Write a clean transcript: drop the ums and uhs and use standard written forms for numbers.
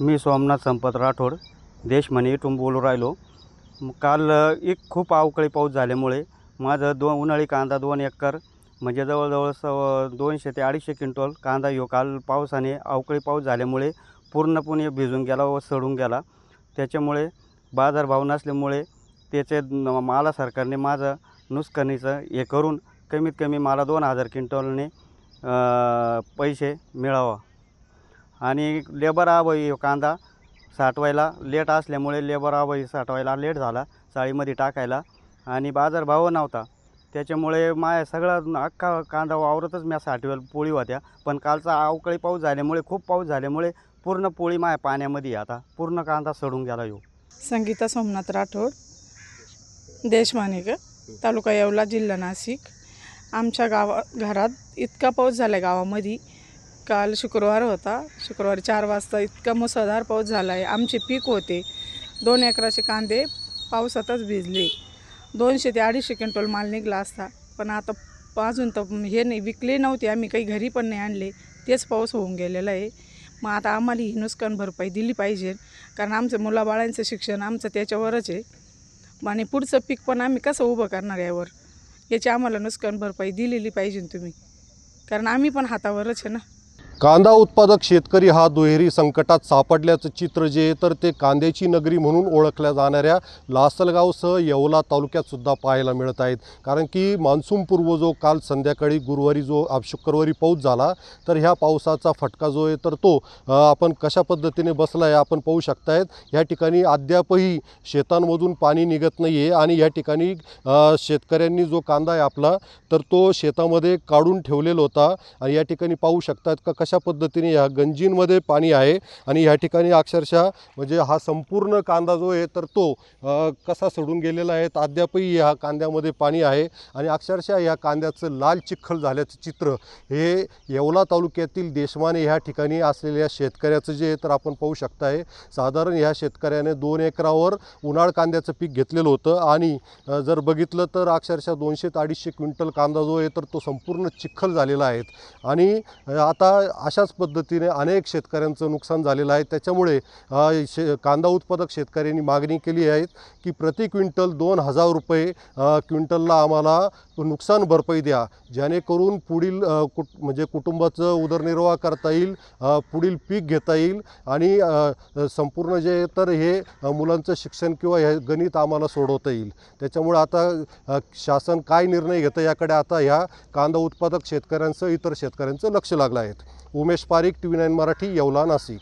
मी सोमनाथ संपत राठोड देशमणी इथून बोलू राहिलो। काल एक खूप अवकाळी पाऊस झाल्यामुळे माझं उन्हाळी कांदा 2 एकर म्हणजे जवळजवळ 200 ते 250 क्विंटल कांदा ह्यो काल पावसाने अवकाळी पाऊस झाल्यामुळे पूर्णपणे भिजून गेला व सडून गेला। त्याच्यामुळे बाजारभाव नसल्यामुळे त्याचे मला सरकारने माझं नुकसानीचं हे करून कमीत कमी मला 2000 क्विंटलने पैसे मिळावा। आणि लेबर अभावी कांदा साठवायला लेट असल्यामुळे लेबर अभावी साठवायला लेट झाला चाळीमध्ये टाकायला आणि बाजारभाव नव्हता। त्याच्यामुळे माझ्या सगळा अख्खा कांदा वावरतच मी साठवेल पोळी होत्या, पण कालचा अवकाळी पाऊस झाल्यामुळे खूप पाऊस झाल्यामुळे पूर्ण पोळी माझ्या पाण्यामध्ये आता पूर्ण कांदा सडून गेला। ह्यो संगीता सोमनाथ राठोड देशमाणिक तालुका येवला जिल्हा नाशिक। आमच्या घरात इतका पाऊस झाला गावामध्ये। काल शुक्रवार होता, शुक्रवारी 4 वाजता इतका मुसळधार पाऊस झाला आहे। आमचे पीक होते 2 एकराचे कांदे पावसातच भिजले। 200 ते 250 क्विंटल माल निघला असता, पण आता अजून तर हे नाही विकले नव्हते, आम्ही काही घरी पण नाही आणले, तेच पाऊस होऊन गेलेला आहे। मग आता आम्हाला ही नुकसान भरपाई दिली पाहिजे, कारण आमचं मुलाबाळांचं शिक्षण आमचं त्याच्यावरच आहे आणि पुढचं पीक पण आम्ही कसं उभं करणार यावर, याची आम्हाला नुकसान भरपाई दिलेली पाहिजे तुम्ही, कारण आम्ही पण हातावरच आहे ना। कांदा उत्पादक शेतकरी हा दुहेरी संकटात सापडल्याचं चित्र जे तर ते कांद्याची नगरी म्हणून ओळखल्या जाणाऱ्या लासलगावसह येवला तालुक्यात सुद्धा पाहायला मिळत आहेत। कारण की मान्सूनपूर्व जो काल संध्याकाळी गुरुवारी शुक्रवारी पाऊस झाला, तर ह्या पावसाचा फटका जो आहे तर तो आपण कशा पद्धतीने बसला आहे आपण पाहू शकतायत। या ठिकाणी अद्यापही शेतांमधून पाणी निघत नाही आहे आणि या ठिकाणी शेतकऱ्यांनी जो कांदा आहे आपला तर तो शेतामध्ये काढून ठेवलेला होता आणि या ठिकाणी पाहू शकतात का कशा पद्धतीने या गंजींमध्ये पाणी आहे आणि या ठिकाणी अक्षरशः म्हणजे हा संपूर्ण कांदा जो आहे तर तो कसा सडून गेलेला आहे। अद्यापही या कांद्यामध्ये पाणी आहे आणि अक्षरशः या कांद्याचं लाल चिखल झाल्याचं चित्र हे येवला तालुक्यातील देशमाने ह्या ठिकाणी असलेल्या शेतकऱ्याचं जे तर आपण पाहू शकताय। साधारण ह्या शेतकऱ्याने 2 एकरावर उन्हाळ कांद्याचं पीक घेतलेलं होतं आणि जर बघितलं तर अक्षरशः 200 ते 250 क्विंटल कांदा जो आहे तर तो संपूर्ण चिखल झालेला आहे आणि आता अशाच पद्धतीने अनेक शेतकऱ्यांचं नुकसान झालेलं आहे। त्याच्यामुळे कांदा उत्पादक शेतकऱ्यांनी मागणी केली आहे की प्रति क्विंटल 2000 रुपये क्विंटलला आम्हाला नुकसान भरपाई द्या, जेणेकरून पुढील म्हणजे कुटुंबाचं उदरनिर्वाह करता येईल, पुढील पीक घेता येईल आणि संपूर्ण जे तर हे मुलांचं शिक्षण किंवा हे गणित आम्हाला सोडवता येईल। त्याच्यामुळे आता शासन काय निर्णय घेतं याकडे आता ह्या कांदा उत्पादक शेतकऱ्यांचं इतर शेतकऱ्यांचं लक्ष लागलं आहे। उमेश पारिक, TV9 मराठी, येवला, नाशिक।